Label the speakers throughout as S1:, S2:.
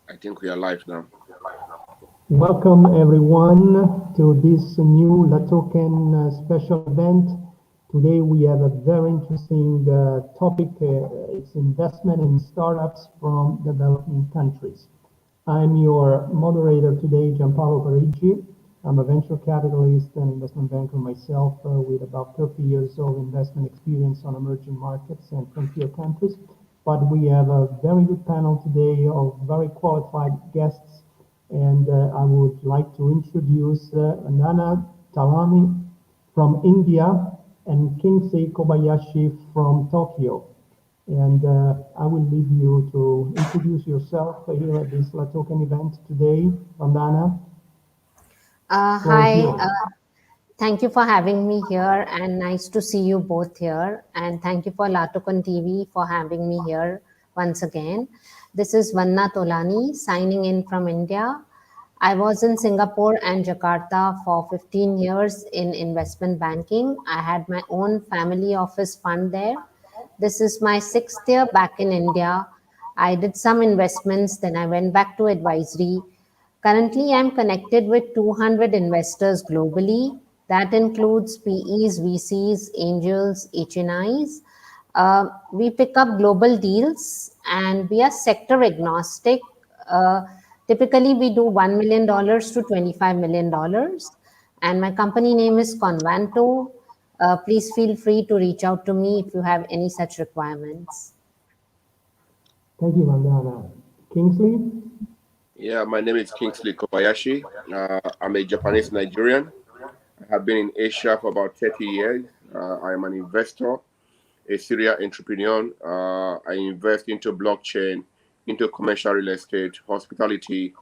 S1: I think we are live now.
S2: Welcome everyone to this new La Token special event. Today we have a very interesting topic. It's investment in startups from developing countries. I'm your moderator today, Gianpaolo Parigi. I'm a venture capitalist and investment banker myself with about 30 years of investment experience on emerging markets and frontier countries. But we have a very good panel today of very qualified guests, and I would like to introduce Nana Talani from India and Kingsley Kobayashi from Tokyo. And I will leave you to introduce yourself here at this La Token event today. Vandana.
S3: Hi, thank you for having me here, and nice to see you both here. And thank you for Latokan TV for having me here once again. This is Vanna Tolani signing in from India. I was in Singapore and Jakarta for 15 years in investment banking. I had my own family office fund there. This is my 6th year back in India. I did some investments, then I went back to advisory. Currently, I'm connected with 200 investors globally. That includes PEs, VCs, angels, HNIs. We pick up global deals and we are sector agnostic. Typically, we do $1 million to $25 million. And my company name is Convanto. Please feel free to reach out to me if you have any such requirements.
S2: Thank you, Vandana. Kingsley?
S1: Yeah, my name is Kingsley Kobayashi. I'm a Japanese Nigerian. I have been in Asia for about 30 years. I am an investor, a serial entrepreneur. I invest into blockchain, into commercial real estate, hospitality,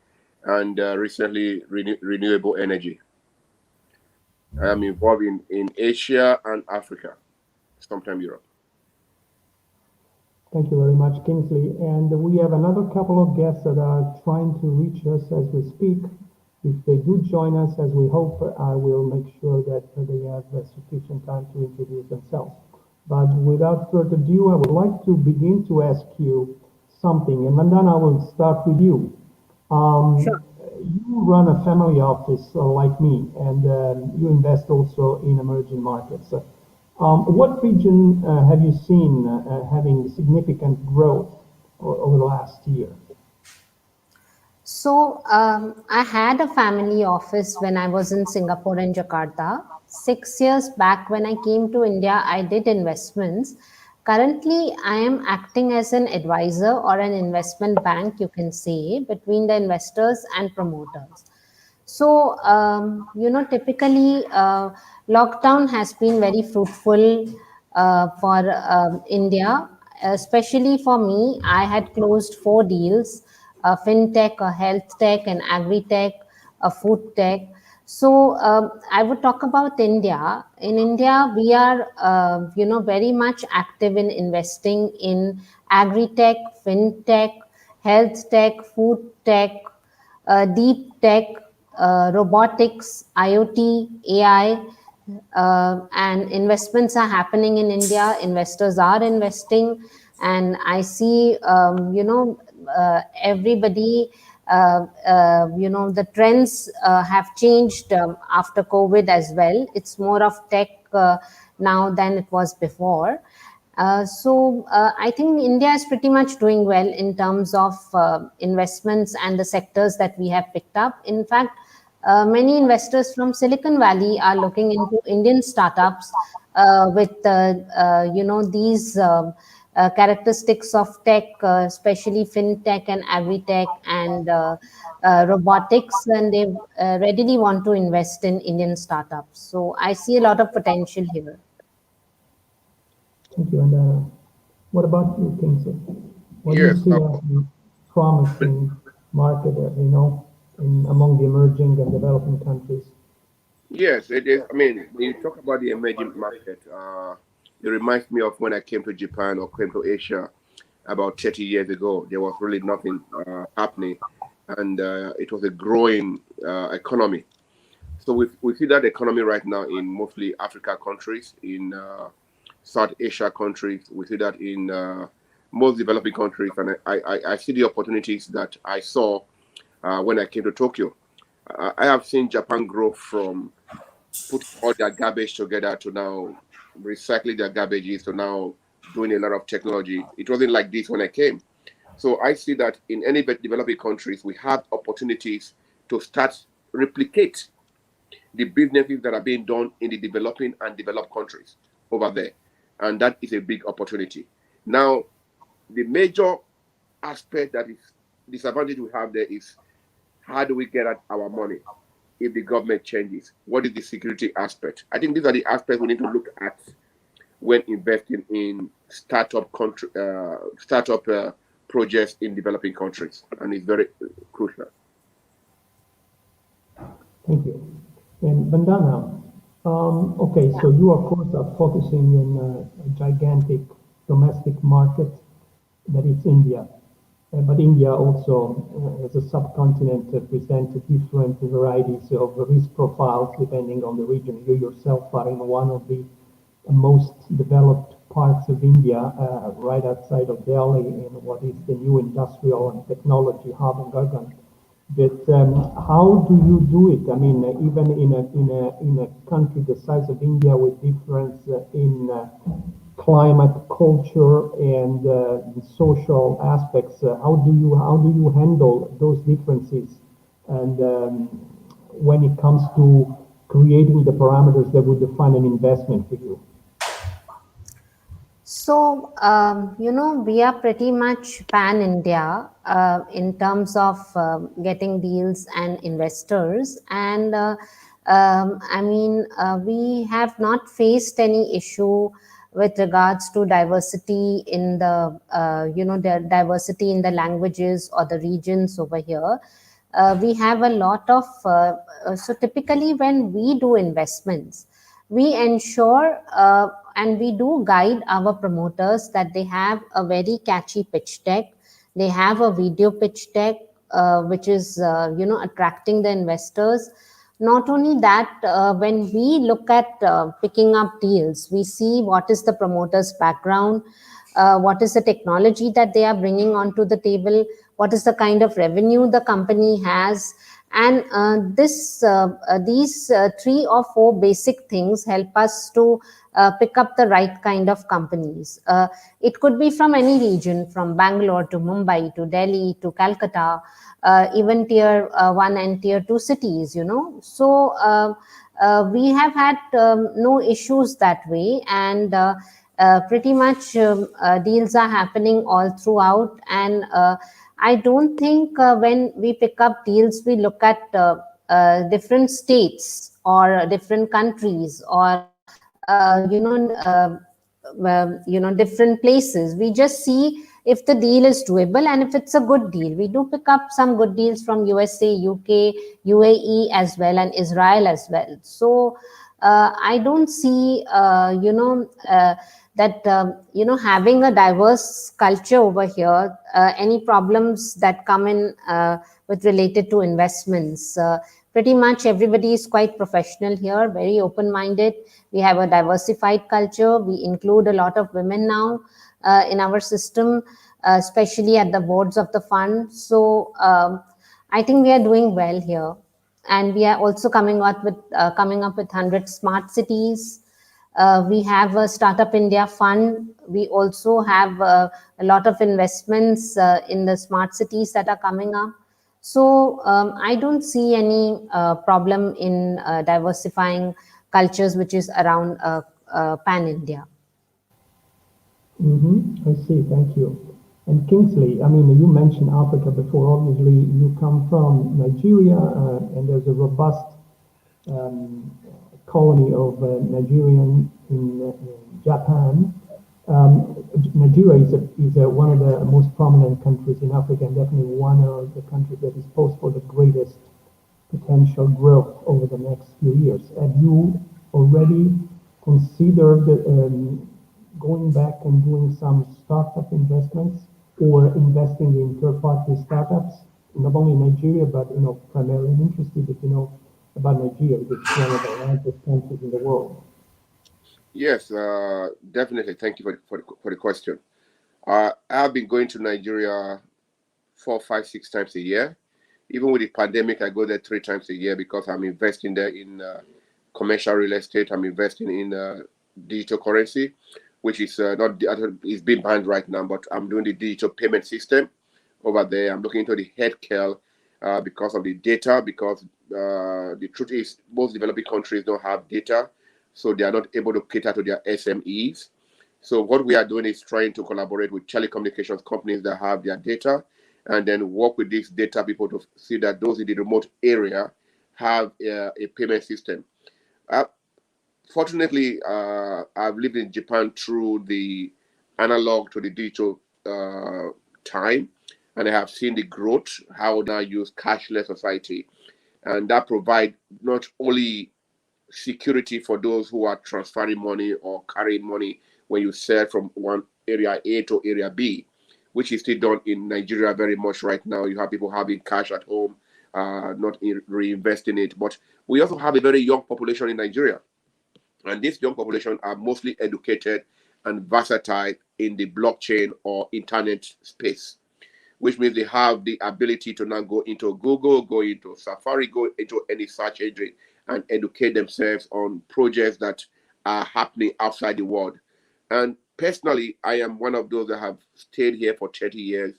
S1: and recently renewable energy. I am involved in Asia and Africa, sometimes Europe.
S2: Thank you very much, Kingsley. And we have another couple of guests that are trying to reach us as we speak. If they do join us, as we hope, I will make sure that they have sufficient time to introduce themselves. But without further ado, I would like to begin to ask you something. And Vandana, I will start with you.
S3: Sure.
S2: You run a family office like me, and you invest also in emerging markets. What region have you seen having significant growth over the last year?
S3: So I had a family office when I was in Singapore and Jakarta. 6 years back when I came to India, I did investments. Currently, I am acting as an advisor or an investment bank, you can say, between the investors and promoters. So, typically, lockdown has been very fruitful for India, especially for me. I had closed 4 deals, a fintech, a health tech, an agri-tech, a food tech. So I would talk about India. In India, we are, very much active in investing in agri-tech, fintech, health tech, food tech, deep tech, robotics, IoT, AI, and investments are happening in India. Investors are investing, and I see, everybody, the trends have changed after COVID as well. It's more of tech now than it was before. So I think India is pretty much doing well in terms of investments and the sectors that we have picked up. In fact, many investors from Silicon Valley are looking into Indian startups with these characteristics of tech, especially fintech and agri-tech and robotics, and they readily want to invest in Indian startups. So I see a lot of potential here.
S2: Thank you. And what about you, Kingsley? What do you see as the promising market, among the emerging and developing countries?
S1: Yes, it is. I mean, when you talk about the emerging market, it reminds me of when I came to Japan or came to Asia. about 30 years ago. There was really nothing happening, and it was a growing economy. So we see that economy right now in mostly Africa countries, in South Asia countries. We see that in most developing countries, and I see the opportunities that I saw when I came to Tokyo. I have seen Japan grow from putting all their garbage together to now recycling their garbages to now doing a lot of technology. It wasn't like this when I came. So I see that in any developing countries, we have opportunities to start replicate the businesses that are being done in the developing and developed countries over there. And that is a big opportunity. Now, the major aspect that is disadvantage we have there is how do we get at our money if the government changes? What is the security aspect? I think these are the aspects we need to look at when investing in startup projects in developing countries, and it's very crucial.
S2: Thank you. And Vandana, okay, so you of course are focusing on a gigantic domestic market that is India. But India also, as a subcontinent, presents different varieties of risk profiles depending on the region. You yourself are in one of the most developed parts of India, right outside of Delhi, in what is the new industrial and technology hub in Gurgaon. But how do you do it? I mean, even in a country the size of India, with difference in climate, culture, and social aspects, how do you handle those differences? And when it comes to creating the parameters that would define an investment for you.
S3: So, we are pretty much pan India in terms of getting deals and investors. And we have not faced any issue with regards to diversity in the diversity in the languages or the regions over here. We have a lot of, so typically when we do investments, we ensure and we do guide our promoters that they have a very catchy pitch deck. They have a video pitch deck, which is, attracting the investors. Not only that, when we look at picking up deals, we see what is the promoter's background, what is the technology that they are bringing onto the table, what is the kind of revenue the company has. And these 3 or 4 basic things help us to pick up the right kind of companies. It could be from any region, from Bangalore to Mumbai to Delhi to Calcutta, even tier 1 and tier 2 cities, So we have had no issues that way. And pretty much deals are happening all throughout. And I don't think when we pick up deals, we look at different states or different countries or different places. We just see if the deal is doable and if it's a good deal. We do pick up some good deals from USA, UK, UAE as well, and Israel as well. So I don't see that having a diverse culture over here, any problems that come in with related to investments. Pretty much everybody is quite professional here, very open-minded. We have a diversified culture. We include a lot of women now in our system, especially at the boards of the fund. So I think we are doing well here. And we are also coming up with 100 smart cities. We have a Startup India fund. We also have a lot of investments in the smart cities that are coming up. So I don't see any problem in diversifying cultures, which is around pan India.
S2: I see. Thank you. And Kingsley, I mean, you mentioned Africa before. Obviously, you come from Nigeria, and there's a robust colony of Nigerian in Japan. Nigeria is one of the most prominent countries in Africa, and definitely one of the countries that is poised for the greatest potential growth over the next few years. Have you already considered going back and doing some startup investments or investing in third-party startups, not only in Nigeria, but primarily I'm interested if you know about Nigeria because it's one of the largest countries in the world.
S1: Yes, definitely. Thank you for the question. I've been going to Nigeria 4, 5, 6 times a year. Even with the pandemic, I go there 3 times a year because I'm investing there in commercial real estate. I'm investing in digital currency, which is not it's being banned right now, but I'm doing the digital payment system over there. I'm looking into the healthcare because of the data. Because the truth is, most developing countries don't have data, so they are not able to cater to their SMEs. So what we are doing is trying to collaborate with telecommunications companies that have their data, and then work with these data people to see that those in the remote area have a payment system. Uh, Fortunately, I've lived in Japan through the analog to the digital time, and I have seen the growth, how they use cashless society, and that provide not only security for those who are transferring money or carrying money when you sell from one area A to area B, which is still done in Nigeria very much right now. You have people having cash at home, not reinvesting it. But we also have a very young population in Nigeria, and this young population are mostly educated and versatile in the blockchain or internet space, which means they have the ability to now go into Google, go into Safari, go into any search engine and educate themselves on projects that are happening outside the world. And personally, I am one of those that have stayed here for 30 years,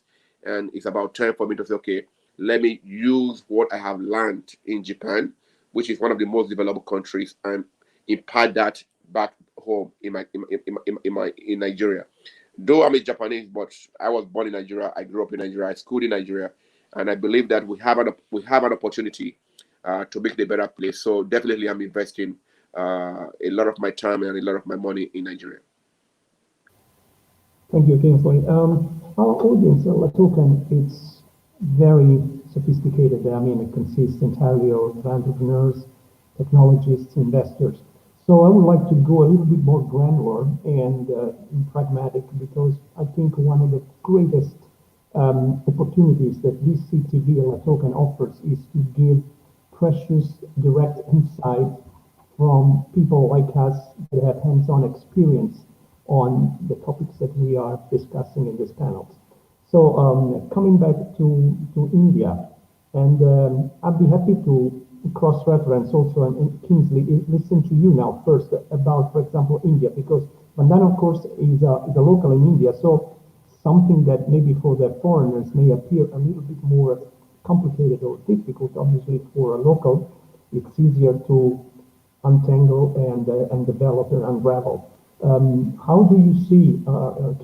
S1: and it's about time for me to say, okay, let me use what I have learned in Japan, which is one of the most developed countries, and impart that back home in Nigeria. Though I'm a Japanese, but I was born in Nigeria. I grew up in Nigeria. I schooled in Nigeria, and I believe that we have an opportunity to make it a better place. So definitely, I'm investing a lot of my time and a lot of my money in Nigeria.
S2: Thank you, Kingsley. Our audience, Latokan, it's very sophisticated. I mean, it consists entirely of entrepreneurs, technologists, investors. So I would like to go a little bit more granular and pragmatic because I think one of the greatest opportunities that this CTV Latokan offers is to give precious direct insight from people like us that have hands-on experience on the topics that we are discussing in this panel. So coming back to India, and I'd be happy to cross-reference also, and Kingsley, listen to you now first about, for example, India, because Bandana, of course, is a local in India, so something that maybe for the foreigners may appear a little bit more complicated or difficult, obviously for a local, it's easier to untangle and develop and unravel. How do you see,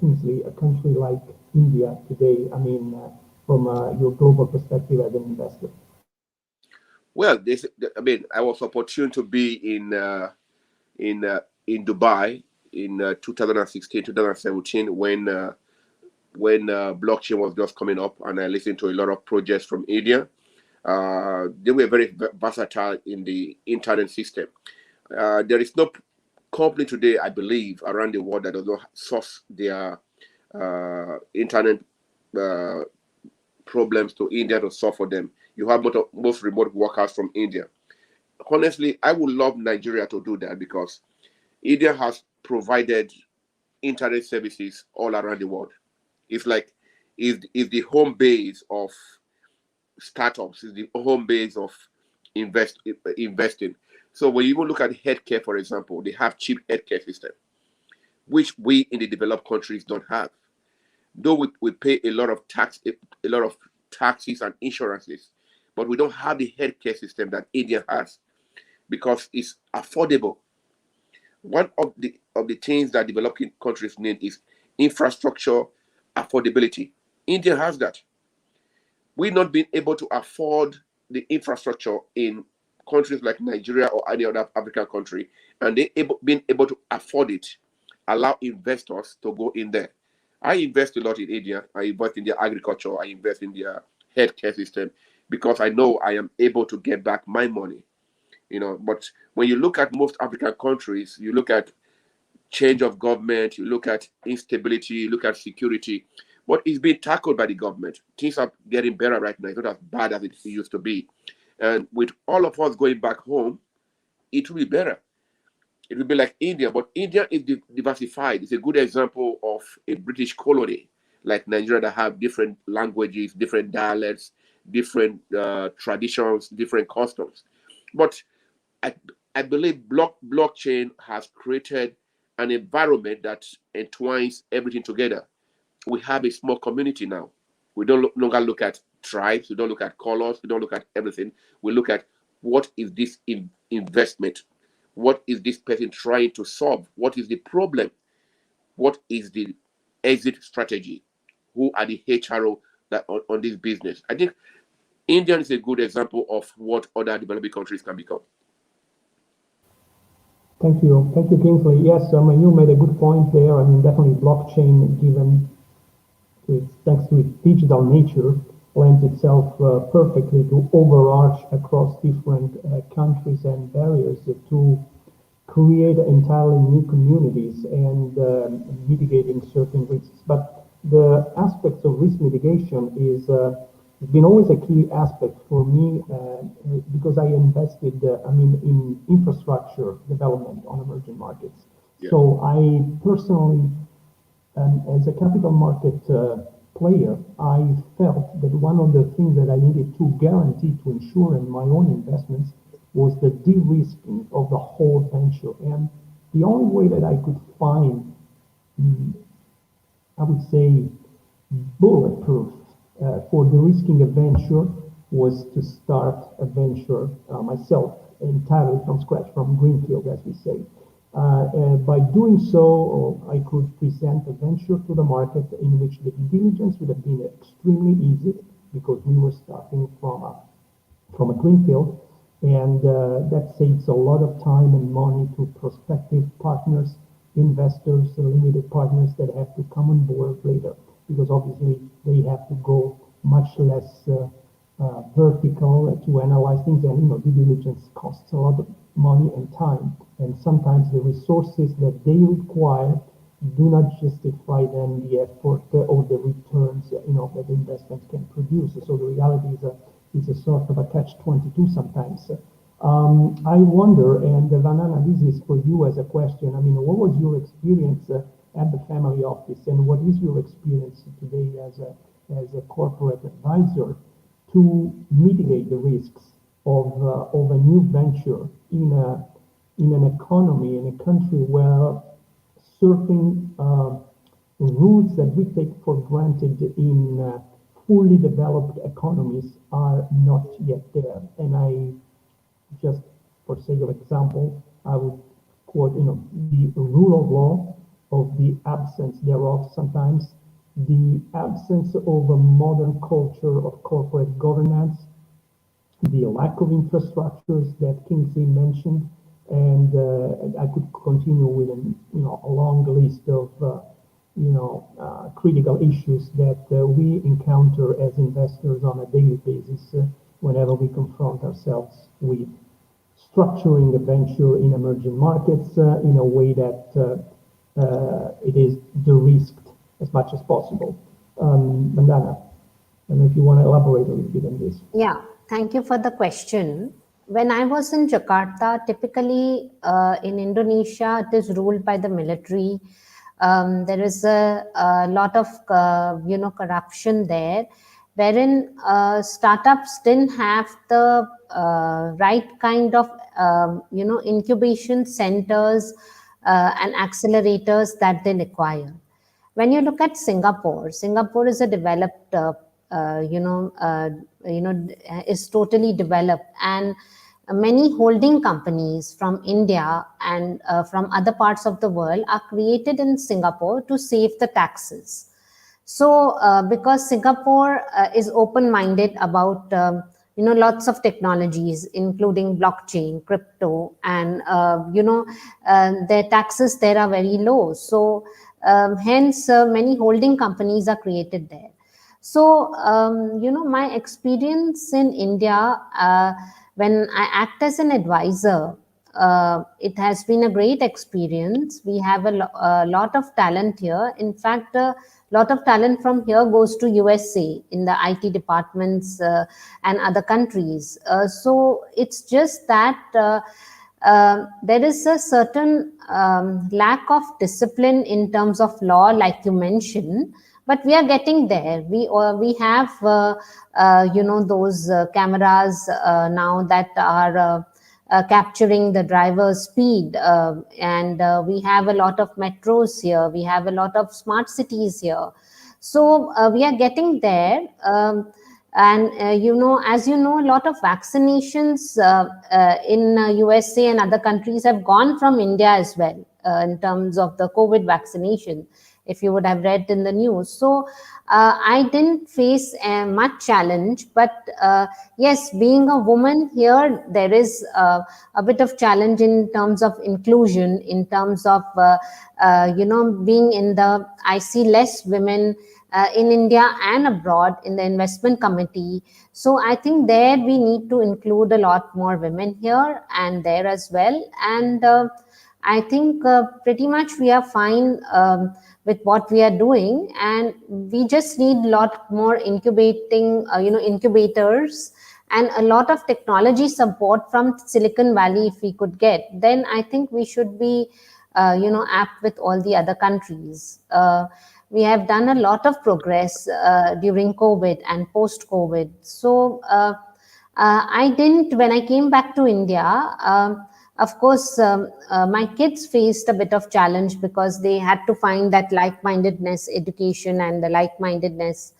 S2: Kingsley, a country like India today? I mean, from your global perspective as an investor.
S1: Well, I was opportune to be in Dubai in 2016, 2017 when blockchain was just coming up, and I listened to a lot of projects from India. They were very versatile in the internet system. There is no company today, I believe, around the world that does not source their internet uh, problems to India to solve for them. You have most remote workers from India. Honestly, I would love Nigeria to do that because India has provided internet services all around the world. It's like is the home base of startups, is the home base of investing. So when you even look at healthcare, for example, they have cheap healthcare system, which we in the developed countries don't have. Though we pay a lot of taxes and insurances, but we don't have the healthcare system that India has because it's affordable. One of the things that developing countries need is infrastructure affordability. India has that. We've not been able to afford the infrastructure in countries like Nigeria or any other African country, and being able to afford it, allow investors to go in there. I invest a lot in India. I invest in their agriculture. I invest in their healthcare system because I know I am able to get back my money. But when you look at most African countries, you look at change of government, you look at instability, you look at security. but it's being tackled by the government. Things are getting better right now. It's not as bad as it used to be. And with all of us going back home, it will be better. It will be like India, but India is diversified. It's a good example of a British colony, like Nigeria, that have different languages, different dialects, different traditions, different customs. But I, I believe blockchain has created an environment that entwines everything together. We have a small community now. We don't longer look at tribes. We don't look at colors. We don't look at everything. We look at what is this investment? What is this person trying to solve? What is the problem? What is the exit strategy? Who are the HRO that on this business? I think India is a good example of what other developing countries can become.
S2: Thank you. Thank you, Kingsley. Yes, you made a good point there. I mean, definitely blockchain, given thanks to its digital nature, lends itself perfectly to overarch across different countries and barriers to create entirely new communities and mitigating certain risks. But the aspects of risk mitigation is has been always a key aspect for me because I invested, in infrastructure development on emerging markets.
S1: Yeah.
S2: So I personally, as a capital market player, I felt that one of the things that I needed to guarantee to ensure in my own investments was the de-risking of the whole venture. And the only way that I could find, I would say, bulletproof for de-risking a venture was to start a venture myself entirely from scratch, from greenfield, as we say. By doing so, I could present a venture to the market in which the due diligence would have been extremely easy because we were starting from a greenfield, and that saves a lot of time and money to prospective partners, investors, limited partners that have to come on board later, because obviously they have to go much less vertical to analyze things, and due diligence costs a lot of money and time, and sometimes the resources that they require do not justify then the effort or the returns that the investments can produce. So the reality is a sort of a catch-22 sometimes. I wonder, and Vanana, this is for you as a question. I mean, what was your experience at the family office, and what is your experience today as a corporate advisor to mitigate the risks of a new venture in an economy, in a country where certain rules that we take for granted in fully developed economies are not yet there. And I just, for sake of example, I would quote, the rule of law, of the absence thereof sometimes, the absence of a modern culture of corporate governance, the lack of infrastructures that Kingsley mentioned, and I could continue with a long list of critical issues that we encounter as investors on a daily basis whenever we confront ourselves with structuring a venture in emerging markets in a way that it is de-risked as much as possible. Vandana, I don't know if you want to elaborate a little bit on this.
S3: Yeah, thank you for the question. When I was in Jakarta, typically in Indonesia, it is ruled by the military. There is a lot of corruption there, wherein startups didn't have the right kind of incubation centers and accelerators that they require. When you look at Singapore, Singapore is a developed, is totally developed, and many holding companies from India and from other parts of the world are created in Singapore to save the taxes. So, because Singapore is open-minded about lots of technologies, including blockchain, crypto, and their taxes there are very low. So, hence, many holding companies are created there. So, my experience in India, when I act as an advisor, it has been a great experience. We have a lot of talent here. In fact, a lot of talent from here goes to USA in the IT departments and other countries. So it's just that there is a certain lack of discipline in terms of law, like you mentioned, but we are getting there. We have those cameras now that are capturing the driver's speed, and we have a lot of metros here. We have a lot of smart cities here. So we are getting there. And as you know, a lot of vaccinations in USA and other countries have gone from India as well, in terms of the COVID vaccination, if you would have read in the news. So I didn't face much challenge, but yes, being a woman here, there is a bit of challenge in terms of inclusion, in terms of being in the, I see less women in India and abroad in the investment committee. So I think there we need to include a lot more women here and there as well. And I think pretty much we are fine with what we are doing, and we just need a lot more incubators and a lot of technology support from Silicon Valley. If we could get, then I think we should be apt with all the other countries. We have done a lot of progress during COVID and post COVID. So I didn't, when I came back to India, of course, my kids faced a bit of challenge because they had to find that like-mindedness education and the like-mindedness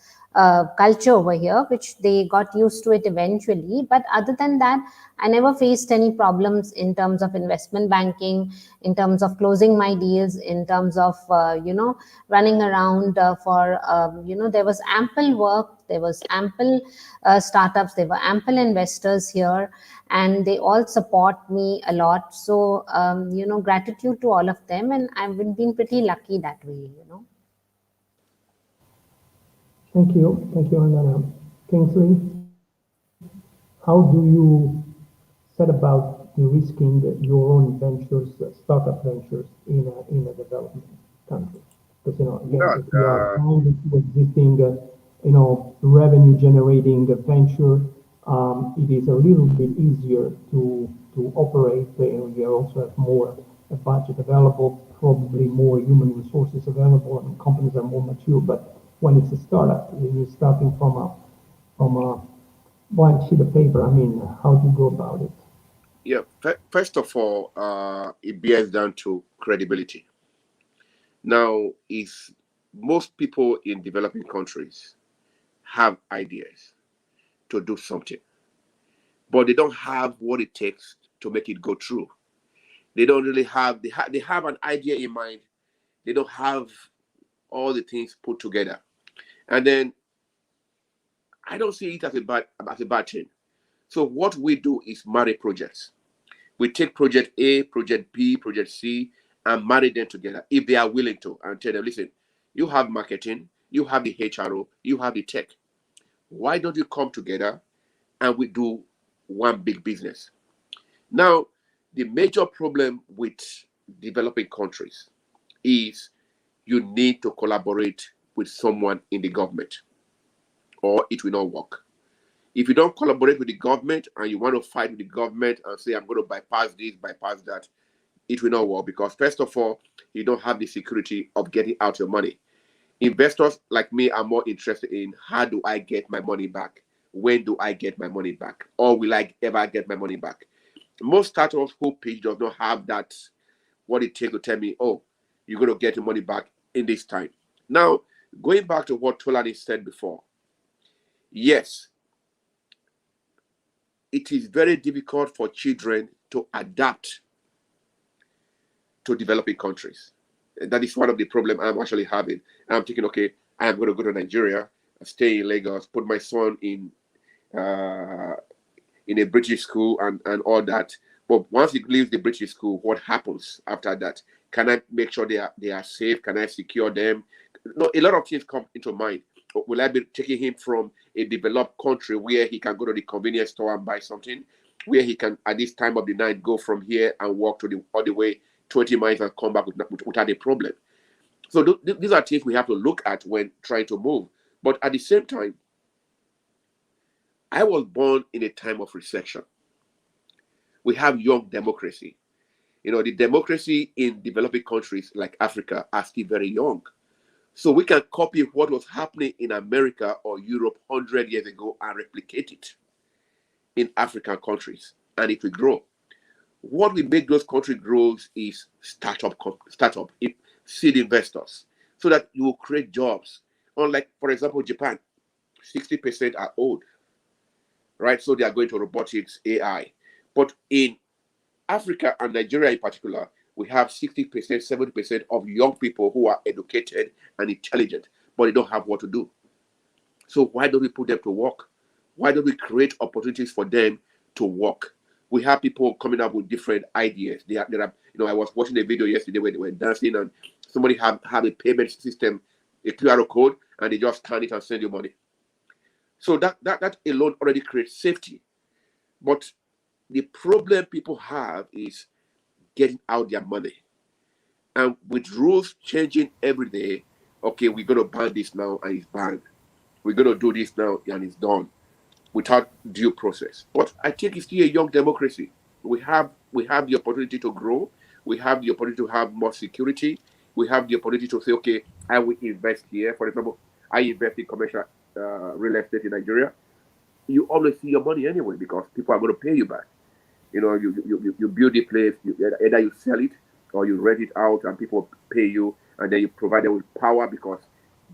S3: culture over here, which they got used to it eventually. But other than that, I never faced any problems in terms of investment banking, in terms of closing my deals, in terms of running around there was ample work, there was ample startups, there were ample investors here, and they all support me a lot. So gratitude to all of them, and I've been pretty lucky that way.
S2: Thank you, Andana. Kingsley, how do you set about de-risking your own ventures, startup ventures in a development country? Because again,
S1: Yeah,
S2: if you are bound to existing, revenue generating venture, it is a little bit easier to operate. You also have more budget available, probably more human resources available, and companies are more mature. But when it's a startup, you're starting from a blank sheet of paper. I mean, how do you go about it?
S1: yeah. First of all, it bears down to credibility. Now, is most people in developing countries have ideas to do something, but they don't have what it takes to make it go through. They don't really have. They have an idea in mind. They don't have all the things put together, and then I don't see it as a bad thing. So what we do is marry projects. We take project A, project B, project C, and marry them together if they are willing to, and tell them, listen, you have marketing, you have the HRO, you have the tech. Why don't you come together and we do one big business? Now, the major problem with developing countries is you need to collaborate with someone in the government or it will not work. If you don't collaborate with the government and you want to fight with the government and say, I'm going to bypass this, bypass that, it will not work because, first of all, you don't have the security of getting out your money. Investors like me are more interested in how do I get my money back? When do I get my money back? Or will I ever get my money back? Most startups who pitch does not have that, what it takes to tell me, oh, you're going to get your money back in this time. Now, going back to what Tolani said before, yes, it is very difficult for children to adapt to developing countries. That is one of the problems I'm actually having. I'm thinking, okay, I'm going to go to Nigeria, stay in Lagos, put my son uh, in a British school and all that. But once he leaves the British school, what happens after that? Can I make sure they are safe? Can I secure them? No, a lot of things come into mind. Will I be taking him from a developed country where he can go to the convenience store and buy something, where he can at this time of the night go from here and walk to the all the way 20 miles and come back without a problem? So these are things we have to look at when trying to move. But at the same time, I was born in a time of recession. We have young democracy. The democracy in developing countries like Africa are still very young. So we can copy what was happening in America or Europe 100 years ago and replicate it in African countries, and it will grow. What will make those countries grow is startup, seed investors, so that you will create jobs. Unlike, for example, Japan, 60% are old, right? So they are going to robotics, AI. But in Africa and Nigeria in particular, we have 60%, 70% of young people who are educated and intelligent, but they don't have what to do. So why don't we put them to work? Why don't we create opportunities for them to work? We have people coming up with different ideas. I was watching a video yesterday where they were dancing and somebody have a payment system, a QR code, and they just scan it and send you money. So that alone already creates safety. But the problem people have is getting out their money. And with rules changing every day, okay, we're going to ban this now and it's banned. We're going to do this now and it's done without due process. But I think it's still a young democracy. We have the opportunity to grow. We have the opportunity to have more security. We have the opportunity to say, okay, I will invest here. For example, I invest in commercial real estate in Nigeria. You always see your money anyway because people are going to pay you back. You build a place, either you sell it or you rent it out and people pay you, and then you provide them with power because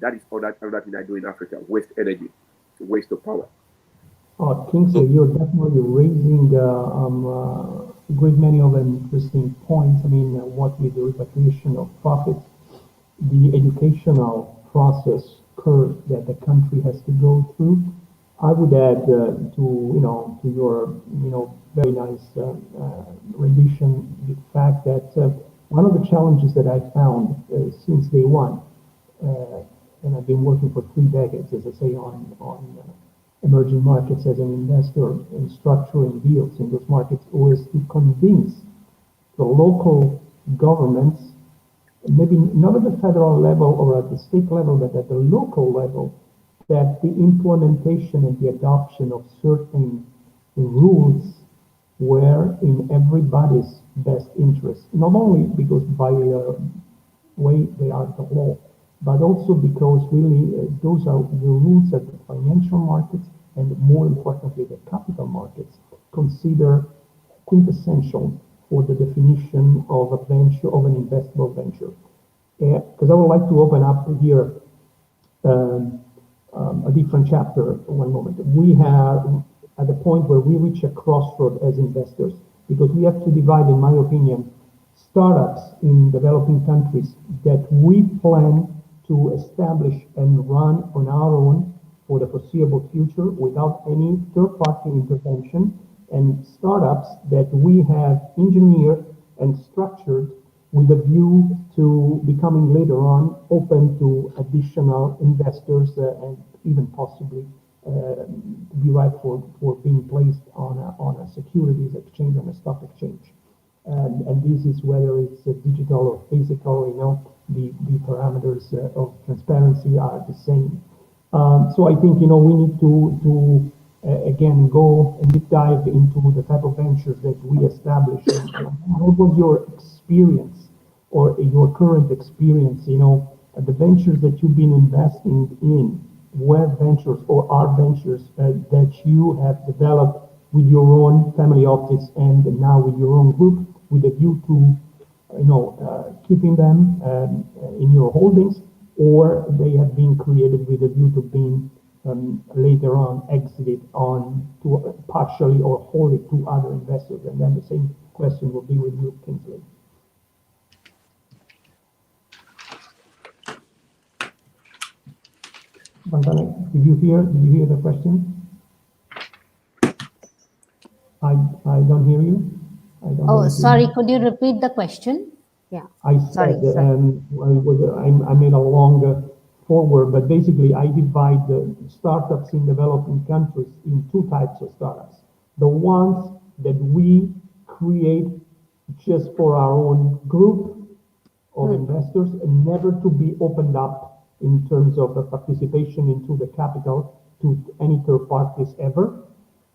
S1: that is another thing I do in Africa: waste energy, waste of power.
S2: Kingsley, you're definitely raising a great many of interesting points. I mean, what with the repatriation of profits, the educational process curve that the country has to go through. I would add to your very nice rendition the fact that one of the challenges that I found since day one, and I've been working for 3 decades, as I say, on emerging markets as an investor and structuring deals in those markets, was to convince the local governments, maybe not at the federal level or at the state level, but at the local level, that the implementation and the adoption of certain rules were in everybody's best interest, not only because by the way they are the law, but also because really those are the rules that the financial markets and more importantly the capital markets consider quintessential for the definition of a venture, of an investable venture. Because I would like to open up here a different chapter. One moment. We have at the point where we reach a crossroad as investors, because we have to divide, in my opinion, startups in developing countries that we plan to establish and run on our own for the foreseeable future without any third-party intervention, and startups that we have engineered and structured with a view to becoming later on open to additional investors and even possibly be right for being placed on a securities exchange, on a stock exchange. And this is whether it's digital or physical, the parameters of transparency are the same. So I think, we need to again, go and deep dive into the type of ventures that we establish. What was your experience or your current experience, the ventures that you've been investing in, were ventures or are ventures that you have developed with your own family office and now with your own group with a view to, keeping them in your holdings, or they have been created with a view to being later on exited on to partially or wholly to other investors? And then the same question will be with you, Kingsley. Did you hear the question? I don't hear you.
S3: Sorry, could you repeat the question? Yeah.
S2: I said, I made a long forward, but basically I divide the startups in developing countries in two types of startups. The ones that we create just for our own group of investors and never to be opened up in terms of participation into the capital to any third parties ever.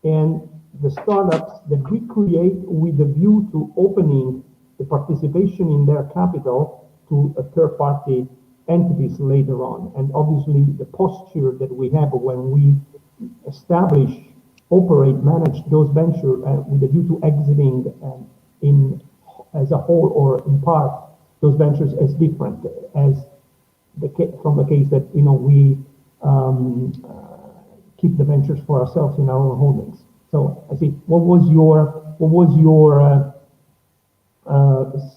S2: And the startups that we create with a view to opening the participation in their capital to a third party entities later on. And obviously the posture that we have when we establish, operate, manage those ventures with a view to exiting in as a whole or in part those ventures as different as from the case that we keep the ventures for ourselves in our own holdings. So I see. What was your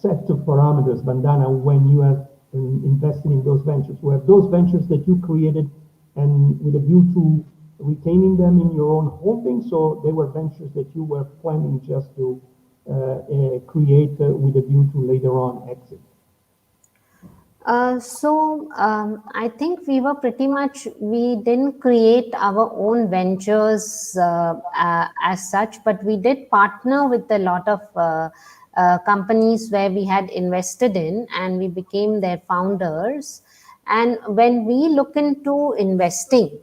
S2: set of parameters, Bandana, when you have invested in those ventures? Were those ventures that you created and with a view to retaining them in your own holdings, or they were ventures that you were planning just to create with a view to later on exit?
S3: I think we were we didn't create our own ventures as such, but we did partner with a lot of companies where we had invested in, and we became their founders. And when we look into investing,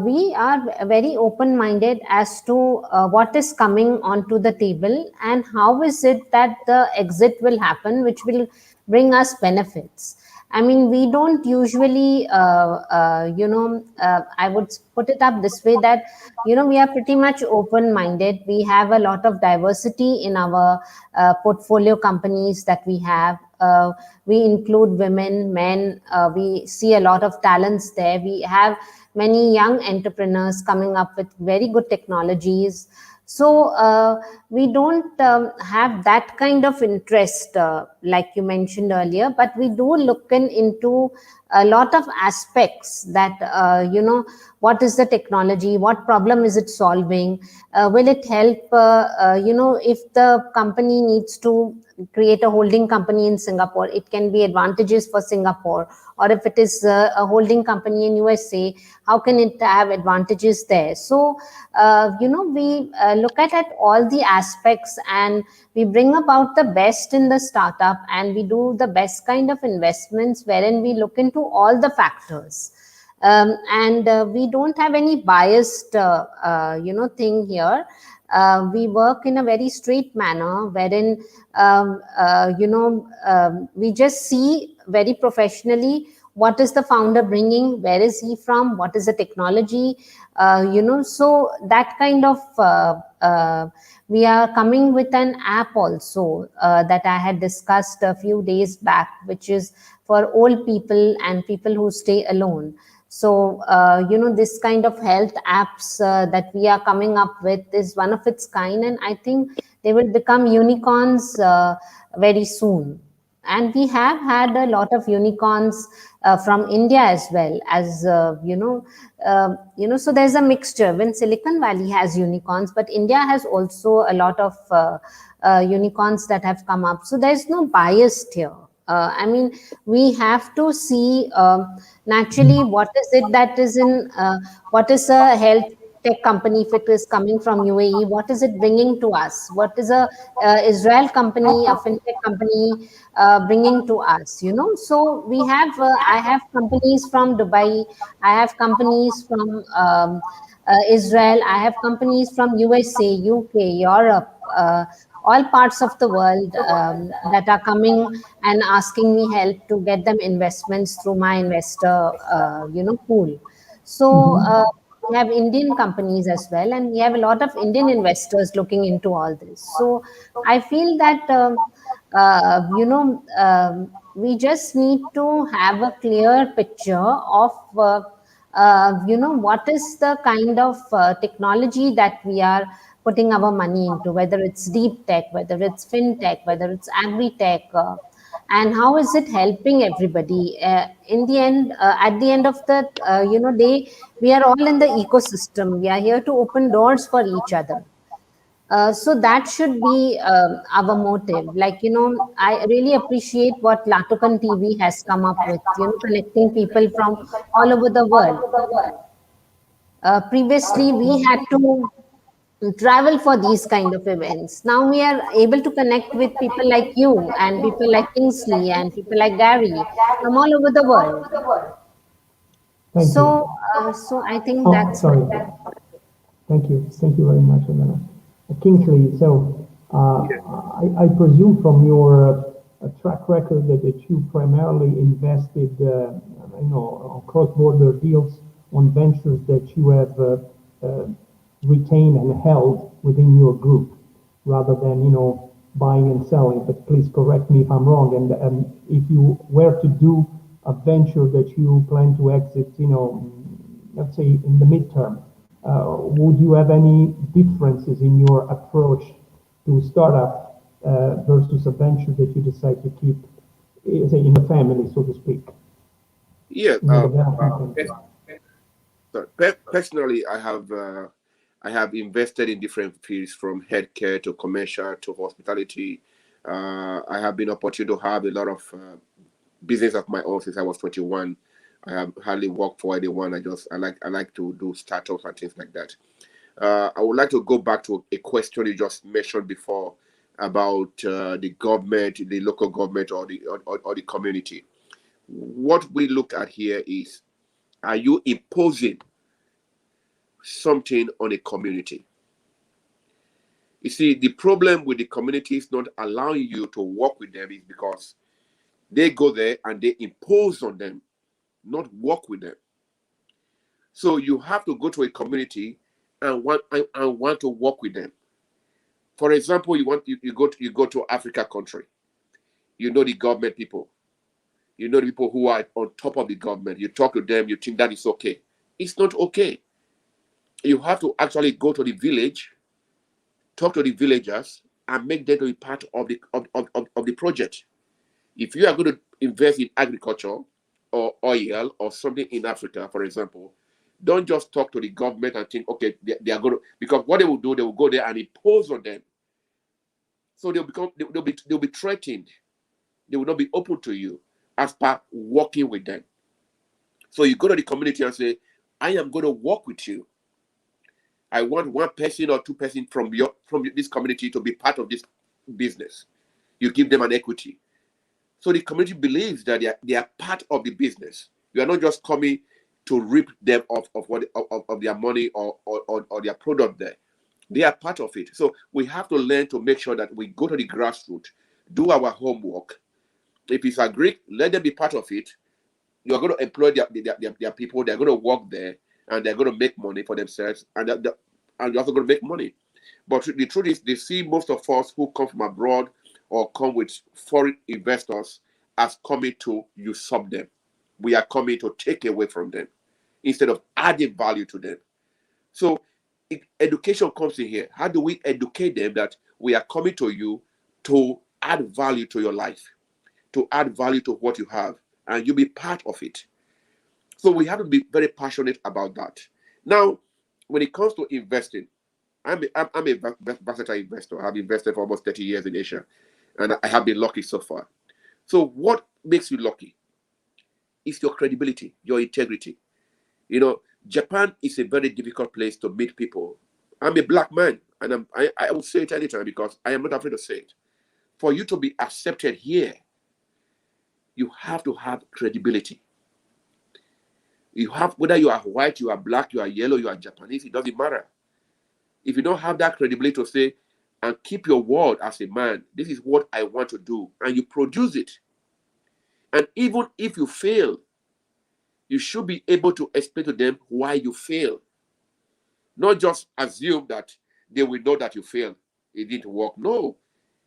S3: we are very open-minded as to what is coming onto the table and how is it that the exit will happen, which will bring us benefits. I mean, we don't usually, I would put it up this way that, we are pretty much open-minded. We have a lot of diversity in our portfolio companies that we have. We include women, men. We see a lot of talents there. We have many young entrepreneurs coming up with very good technologies. So we don't have that kind of interest, like you mentioned earlier, but we do look into a lot of aspects that, what is the technology, what problem is it solving, will it help, if the company needs to create a holding company in Singapore, it can be advantageous for Singapore. Or if it is a holding company in USA, how can it have advantages there? So, we look at all the aspects and we bring about the best in the startup, and we do the best kind of investments wherein we look into all the factors. We don't have any biased, thing here. We work in a very straight manner wherein, we just see very professionally what is the founder bringing, where is he from, what is the technology, so that kind of, we are coming with an app also that I had discussed a few days back, which is for old people and people who stay alone. So, this kind of health apps that we are coming up with is one of its kind, and I think they will become unicorns very soon. And we have had a lot of unicorns from India as well, as so there's a mixture. When Silicon Valley has unicorns, but India has also a lot of unicorns that have come up. So there's no bias here. I mean, we have to see naturally what is it that is in, what is a health tech company, if it is coming from UAE, what is it bringing to us? What is a Israel company, a fintech company bringing to us? So we have, I have companies from Dubai, I have companies from Israel, I have companies from USA, UK, Europe, all parts of the world that are coming and asking me help to get them investments through my investor, pool. So we have Indian companies as well, and we have a lot of Indian investors looking into all this. So I feel that, we just need to have a clear picture of, what is the kind of technology that we are putting our money into, whether it's deep tech, whether it's fintech, whether it's agri-tech, and how is it helping everybody? In the end, at the end of the day, we are all in the ecosystem. We are here to open doors for each other. So that should be our motive. Like, I really appreciate what Latukan TV has come up with, connecting people from all over the world. Previously, we had to travel for these kind of events. Now we are able to connect with people like you and people like Kingsley and people like Gary from all over the world.
S2: Thank you.
S3: So I think
S2: Oh,
S3: that's
S2: sorry. Thank you. Thank you very much, Elena. Kingsley, so I presume from your track record that you primarily invested, on cross-border deals on ventures that you have retained and held within your group, rather than buying and selling. But please correct me if I'm wrong. And if you were to do a venture that you plan to exit, let's say in the midterm, would you have any differences in your approach to startup versus a venture that you decide to keep, say, in the family, so to speak,
S1: Yeah.
S2: in the development
S1: Pers-
S2: country?
S1: Personally, I have invested in different fields from healthcare to commercial to hospitality. I have been opportunity to have a lot of business of my own since I was 21. I have hardly worked for anyone. I like to do startups and things like that. I would like to go back to a question you just mentioned before about the government, the local government, or the community. What we look at here is, are you imposing something on a community? You see, the problem with the community is not allowing you to work with them is because they go there and they impose on them, not work with them. So you have to go to a community and want to work with them. For example, you go to Africa country. You know the government people. You know the people who are on top of the government. You talk to them. You think that is okay. It's not okay. You have to actually go to the village, talk to the villagers, and make them to be part of the project. If you are going to invest in agriculture or oil or something in Africa, for example, don't just talk to the government and think, okay, they are going to, because what they will do, they will go there and impose on them. So they'll be threatened. They will not be open to you as per working with them. So you go to the community and say, I am going to work with you. I want one person or two person from this community to be part of this business. You give them an equity. So the community believes that they are part of the business. You are not just coming to rip them off of their money or their product there. They are part of it. So we have to learn to make sure that we go to the grassroots, do our homework. If it's a Greek, let them be part of it. You are going to employ their people. They're going to work there, and they're going to make money for themselves, and you're also going to make money. But the truth is, they see most of us who come from abroad or come with foreign investors as coming to usurp them. We are coming to take away from them instead of adding value to them. So education comes in here. How do we educate them that we are coming to you to add value to your life, to add value to what you have, and you be part of it? So we have to be very passionate about that. Now, when it comes to investing, I'm a versatile investor. I've invested for almost 30 years in Asia, and I have been lucky so far. So what makes you lucky is your credibility, your integrity. Japan is a very difficult place to meet people. I'm a black man, and I will say it anytime because I am not afraid to say it. For you to be accepted here, you have to have credibility. You have, whether you are white, you are black, you are yellow, you are Japanese, it doesn't matter. If you don't have that credibility to say and keep your word as a man, this is what I want to do, and you produce it. And even if you fail, you should be able to explain to them why you failed. Not just assume that they will know that you failed. It didn't work. No.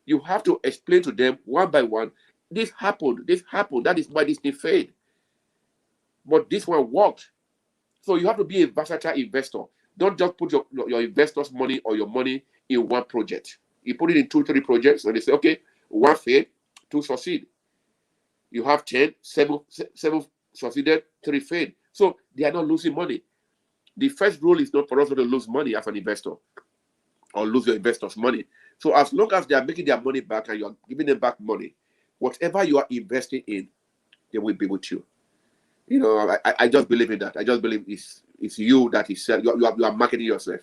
S1: You have to explain to them one by one, this happened, that is why this thing failed. But this one worked. So you have to be a versatile investor. Don't just put your investors' money or your money in one project. You put it in 2, 3 projects, and they say, okay, one failed, 2 succeed. You have 10, 7 succeeded, 3 failed. So they are not losing money. The first rule is not for us to lose money as an investor or lose your investors' money. So as long as they are making their money back and you are giving them back money, whatever you are investing in, they will be with you. I just believe in that. I just believe it's you that is you are marketing yourself.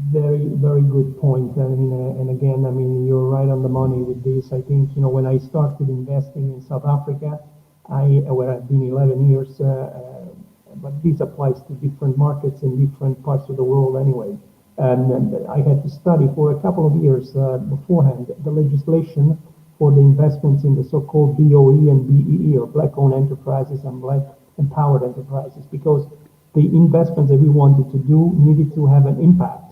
S2: Very, very good point. I mean, and again, I mean, you're right on the money with this. I think, when I started investing in South Africa, where I've been 11 years, but this applies to different markets in different parts of the world anyway. And I had to study for a couple of years beforehand the legislation for the investments in the so-called BOE and BEE, or Black-owned enterprises and Black-empowered enterprises, because the investments that we wanted to do needed to have an impact.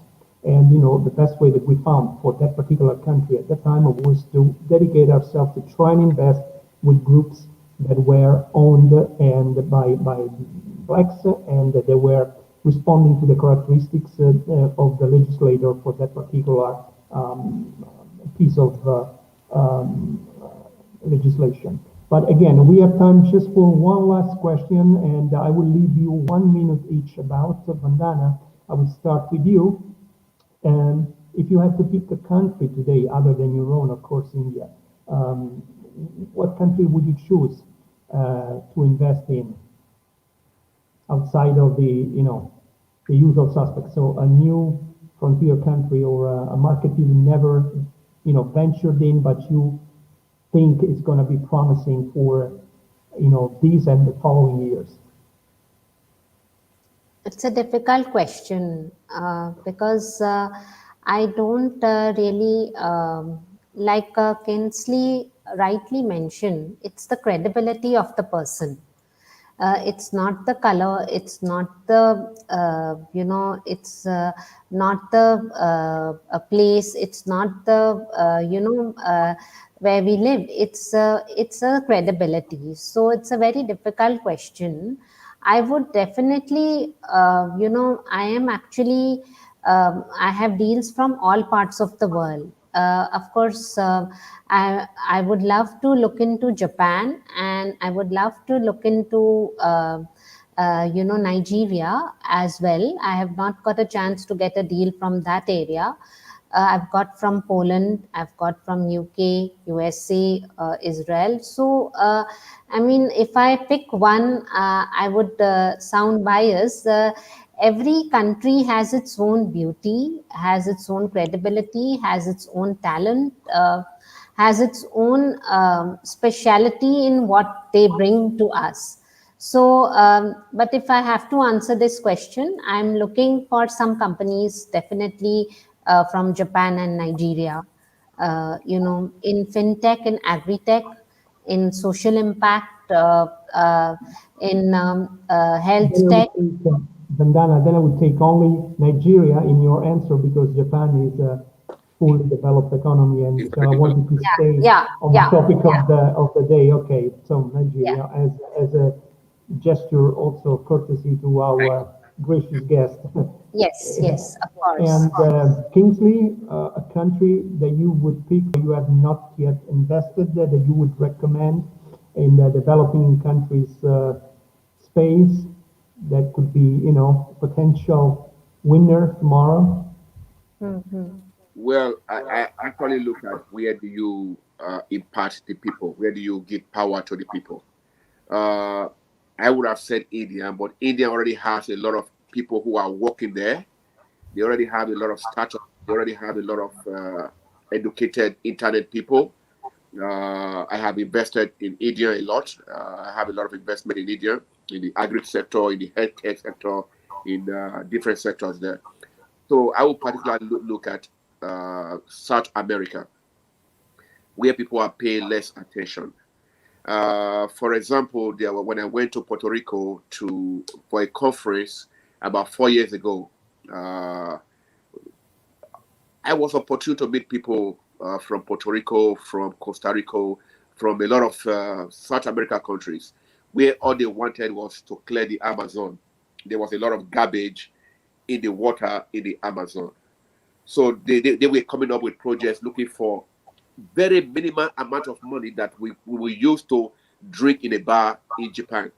S2: And the best way that we found for that particular country at that time was to dedicate ourselves to try and invest with groups that were owned and by blacks, and that they were responding to the characteristics of the legislator for that particular piece of legislation. But again, we have time just for one last question, and I will leave you 1 minute each about Vandana. I will start with you. And if you had to pick a country today, other than your own, of course, India, what country would you choose to invest in outside of the usual suspects? So a new frontier country, or a market you've never, ventured in, but you think is going to be promising for, these and the following years.
S3: It's a difficult question because I don't really, like Kinsley rightly mentioned, it's the credibility of the person. It's not the color, it's not the, it's not the a place, it's not the, where we live. It's a credibility. So it's a very difficult question. I would definitely, I am actually, I have deals from all parts of the world. Of course, I would love to look into Japan, and I would love to look into, Nigeria as well. I have not got a chance to get a deal from that area. I've got from Poland, I've got from UK, USA, Israel. So, I mean, if I pick one, I would sound biased. Every country has its own beauty, has its own credibility, has its own talent, has its own speciality in what they bring to us. So, but if I have to answer this question, I'm looking for some companies definitely from Japan and Nigeria, in fintech and agri-tech, in social impact, in health
S2: Then I
S3: tech.
S2: would take, Vandana, then I would take only Nigeria in your answer, because Japan is a fully developed economy, and
S1: It's
S2: so I
S1: very developed.
S2: wanted to stay
S3: Yeah,
S2: on the
S3: yeah,
S2: topic
S3: yeah,
S2: of the day. Okay, so
S3: yeah.
S2: Nigeria, as a gesture, also courtesy to
S1: Thank
S2: our gracious guest.
S3: Yes, yes, of course.
S2: And Kingsley, a country that you would pick, or you have not yet invested, that you would recommend in the developing countries space, that could be, potential winner tomorrow?
S3: Mhm.
S1: Well, I actually look at where do you impart the people? Where do you give power to the people? Uh, I would have said India, but India already has a lot of people who are working there. They already have a lot of startups. They already have a lot of educated internet people. I have invested in India a lot. I have a lot of investment in India, in the agri sector, in the healthcare sector, in different sectors there. So I would particularly look at South America, where people are paying less attention. For example, when I went to Puerto Rico for a conference about 4 years ago, uh, I was opportune to meet people from Puerto Rico, from Costa Rica, from a lot of South American countries, where all they wanted was to clear the Amazon. There was a lot of garbage in the water in the Amazon. So they were coming up with projects looking for very minimal amount of money that we will use to drink in a bar in Japan,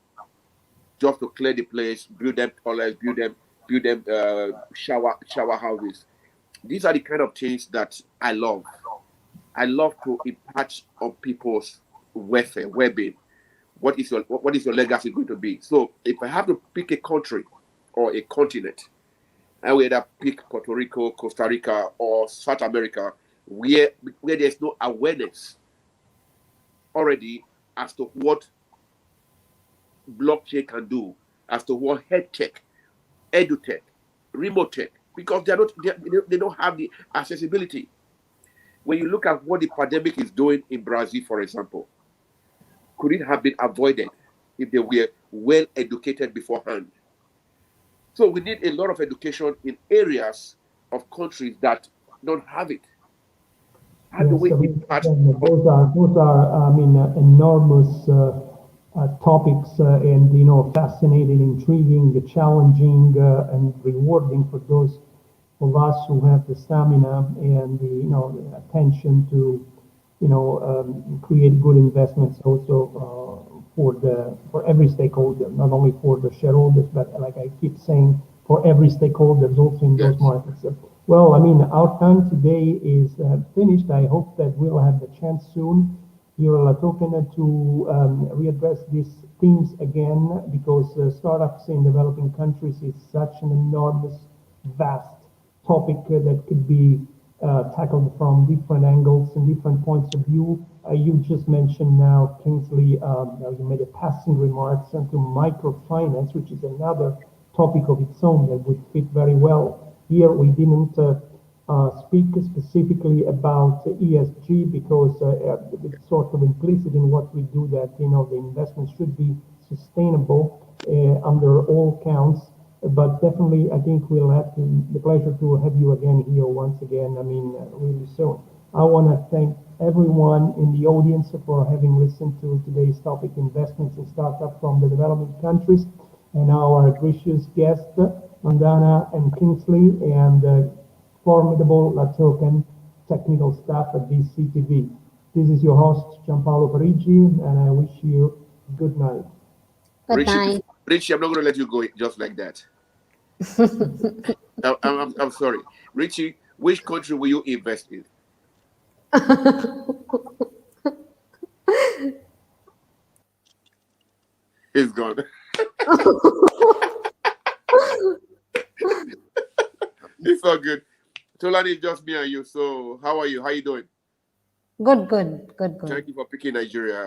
S1: just to clear the place, build them toilets, build them shower houses. These are the kind of things that I love. I love to impart on people's welfare, well-being. What is your legacy going to be? So if I have to pick a country or a continent, I would either pick Puerto Rico, Costa Rica, or South America, where there's no awareness already as to what blockchain can do, as to what health tech, edutech, remote tech, because they don't have the accessibility. When you look at what the pandemic is doing in Brazil, for example, could it have been avoided if they were well educated beforehand? So we need a lot of education in areas of countries that don't have it. How do
S2: Yes,
S1: we
S2: I mean,
S1: impart?
S2: again, those are, I mean, enormous topics, and fascinating, intriguing, challenging, and rewarding for those of us who have the stamina and the attention to create good investments also for every stakeholder, not only for the shareholders, but like I keep saying, for every stakeholders also in those
S1: Yes,
S2: markets. Well, I mean, our time today is finished. I hope that we'll have the chance soon here at La Token to readdress these themes again, because startups in developing countries is such an enormous, vast topic that could be tackled from different angles and different points of view. You just mentioned now, Kingsley, you made a passing remarks into microfinance, which is another topic of its own that would fit very well. Here we didn't speak specifically about ESG because it's sort of implicit in what we do that the investment should be sustainable under all counts. But definitely, I think we'll have the pleasure to have you again here once again. I mean, really soon. I want to thank everyone in the audience for having listened to today's topic, investments in startups from the developing countries, and our gracious guests, Mandana and Kingsley, and formidable La Token technical staff at BCTV. This is your host, Gianpaolo Parigi, and I wish you good night.
S3: Good
S1: Richie,
S3: night.
S1: Richie, I'm not going to let you go just like that. I'm sorry, Richie. Which country will you invest in? He's gone. It's all good. Tolani, it's just me and you. So, how are you? How you doing?
S3: Good, good, good, good.
S1: Thank you for picking Nigeria.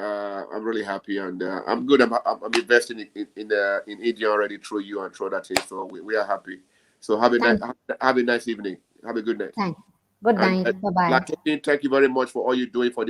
S1: I'm really happy, and I'm good. I'm investing in India already through you and through that thing. So we are happy. So
S3: Thank,
S1: have a nice evening. Have a good night.
S3: thank. Good
S1: And
S3: night. Bye bye.
S1: Latokin, thank you very much for all you're doing for the